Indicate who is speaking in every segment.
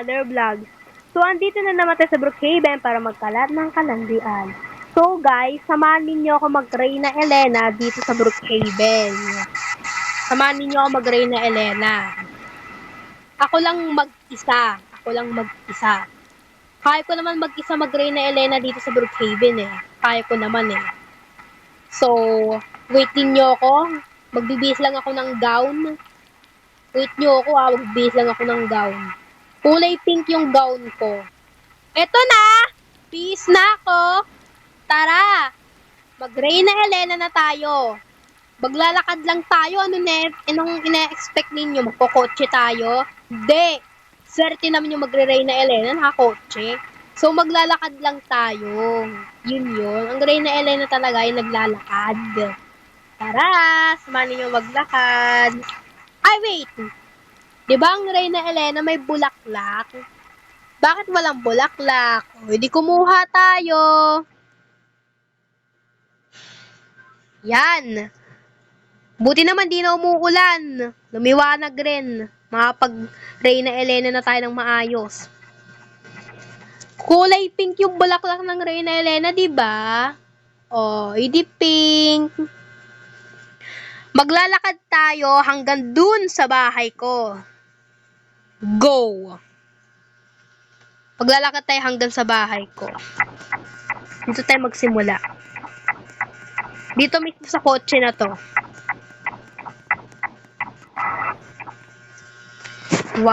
Speaker 1: Thunder Vlogs. So, andito na naman tayo sa Brookhaven para magkalat ng kalandian. So, guys, samahan ninyo ako mag-Reyna Elena dito sa Brookhaven. Samahan ninyo ako mag-Reyna Elena. Ako lang mag-isa. Kaya ko naman mag-isa mag-Reyna Elena dito sa Brookhaven eh. Kaya ko naman eh. So, wait ninyo ako. Magbibihis lang ako ng gown. Wait nyo ako magbihis lang ako ng gown. Kulay pink yung gown ko. Eto na! Peace na ako! Tara! Mag-Reyna Elena na tayo. Maglalakad lang tayo. Anong ina-expect ninyo? Magkokotse tayo? Hindi! Swerte naman yung magre-Reyna Elena, nakakotse. So, maglalakad lang tayo. Yun. Ang Reyna Elena talaga ay naglalakad. Tara! Samahan ninyo maglakad. Ay, wait! Diba ang Reyna Elena may bulaklak? Bakit walang bulaklak? O, hindi kumuha tayo. Yan. Buti naman di na umuulan. Lumiwanag rin. Makapag-Reyna Elena na tayo ng maayos. Kulay pink yung bulaklak ng Reyna Elena, diba? O, hindi pink. Maglalakad tayo hanggang dun sa bahay ko. Go! Maglalakad tayo hanggang sa bahay ko. Dito tayo magsimula. Dito mismo sa kotse na to. 1,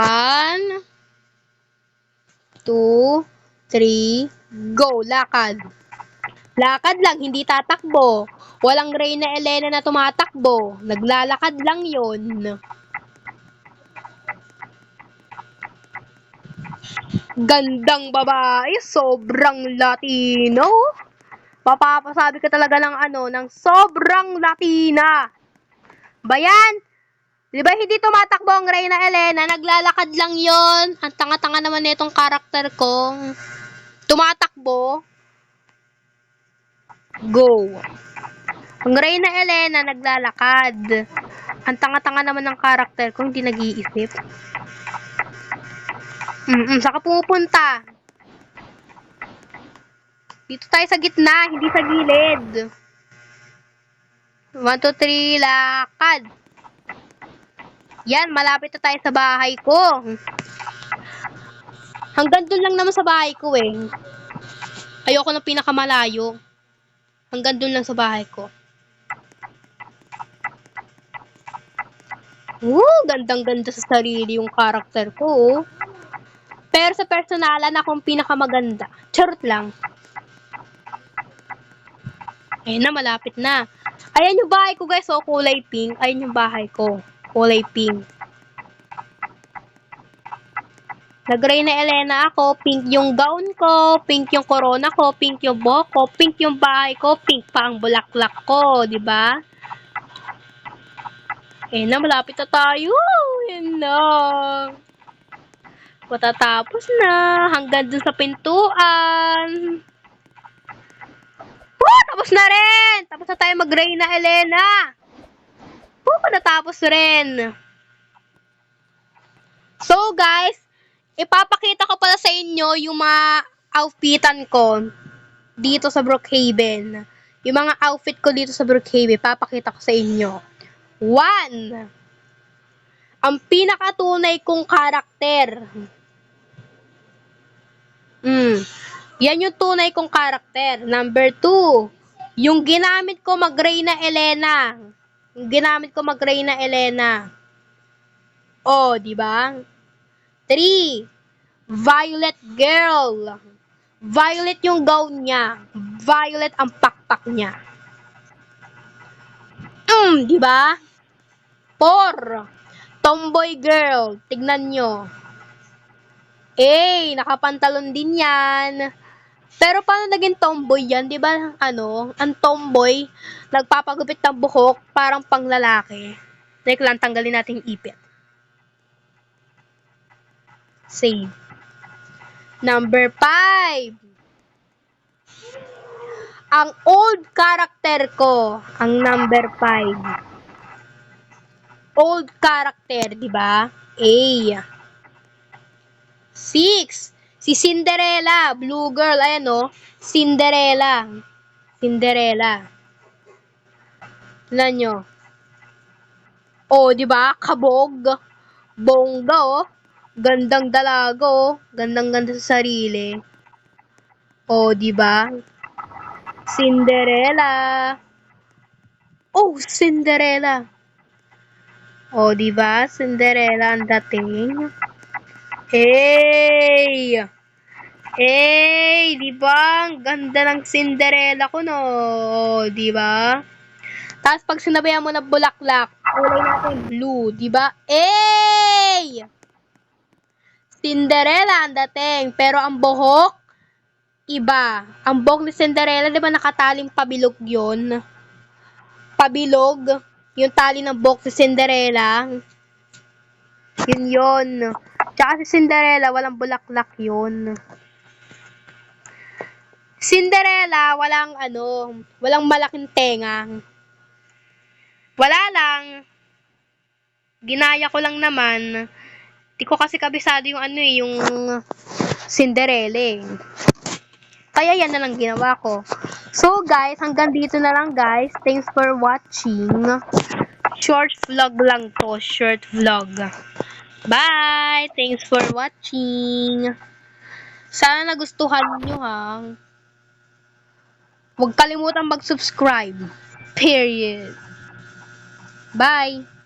Speaker 1: 2, 3, go! Lakad. Lakad lang, hindi tatakbo. Walang Reyna Elena na tumatakbo. Naglalakad lang yon. Gandang babae, sobrang Latino. Papapasabi ka talaga ng sobrang Latina. Bayan, di ba hindi tumatakbo ang Reyna Elena? Naglalakad lang yon. Ang tanga-tanga naman nitong karakter ko. Tumatakbo. Go. Ang Reyna Elena naglalakad. Ang tanga-tanga naman ng karakter ko, hindi nag-iisip. Saka pumupunta. Dito tayo sa gitna, hindi sa gilid. 1, 2, 3, lakad. Yan, malapit na tayo sa bahay ko. Hanggang dun lang naman sa bahay ko eh. Ayoko ng pinakamalayo. Hanggang dun lang sa bahay ko. Gandang-ganda sa sarili yung karakter ko. Pero sa personalan, akong pinakamaganda. Charot lang. Ayun na, malapit na. Ayan yung bahay ko guys, kulay pink. Ayan yung bahay ko, kulay pink. Nag-Reyna Elena ako, pink yung gown ko, pink yung corona ko, pink yung buhok ko, pink yung bahay ko, pink pa ang bulaklak ko, di ba? Ayun na, malapit na tayo. Ayun na. Matatapos na, hanggang dun sa pintuan. Tapos na rin! Tapos na tayo mag-Reyna Elena. Natapos rin. So guys, ipapakita ko pala sa inyo yung mga outfitan ko dito sa Brookhaven. Yung mga outfit ko dito sa Brookhaven, papakita ko sa inyo. 1. Ang pinakatunay kong karakter. Yan yung tunay kong karakter. Number 2. Yung ginamit ko mag-Reyna Elena. Oh, di ba? 3. Violet girl. Violet yung gown niya. Violet ang pakpak niya. Di ba? 4. Tomboy girl. Tignan nyo. Nakapantalon din yan. Pero paano naging tomboy yan? Di ba, ang tomboy, nagpapagupit ng buhok, parang panglalaki. Like lang, tanggalin natin yung ipit. Save. Number 5. Ang old character ko, ang number 5. Old character, di ba? 6. Si Cinderella, blue girl, ayan o. Cinderella. Cinderella. Tignan nyo. O, di ba? Kabog. Bongga, oh. Gandang dalaga, oh. Gandang-ganda sa sarili. O, di ba? Cinderella. Oh, Cinderella. O, di ba? Cinderella ang dating. Hey! Hey, di ba? Ang ganda ng Cinderella ko, no? O, di ba? Tapos pag sinabihan mo na bulaklak, kulay natin blue, di ba? Hey! Cinderella ang dating, pero ang buhok iba. Ang buhok ni Cinderella, di ba nakataling pabilog yun? Pabilog, yung tali ng buhok ni Cinderella. Yun yun. Tsaka si Cinderella, walang bulaklak yun. Cinderella, walang malaking tenga. Wala lang. Ginaya ko lang naman. Di ko kasi kabisado yung yung Cinderella eh. Kaya yan na lang ginawa ko. So guys, hanggang dito na lang guys. Thanks for watching. Short vlog lang to. Short vlog. Bye! Thanks for watching. Sana nagustuhan nyo ha. Huwag kalimutang mag-subscribe. Period. Bye!